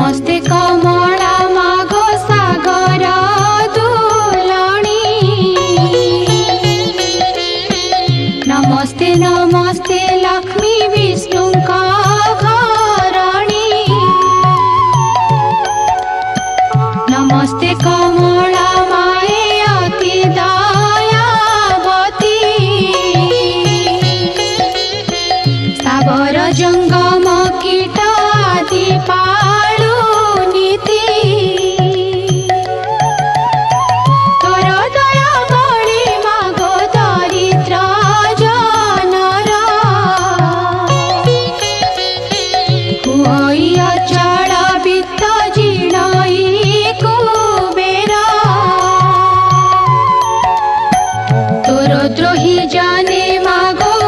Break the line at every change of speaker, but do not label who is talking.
नमस्ते कमला मागो सागर दुलणी नमस्ते नमस्ते लक्ष्मी विष्णु घरणी नमस्ते कमला माए अति दयावती सागर जंगल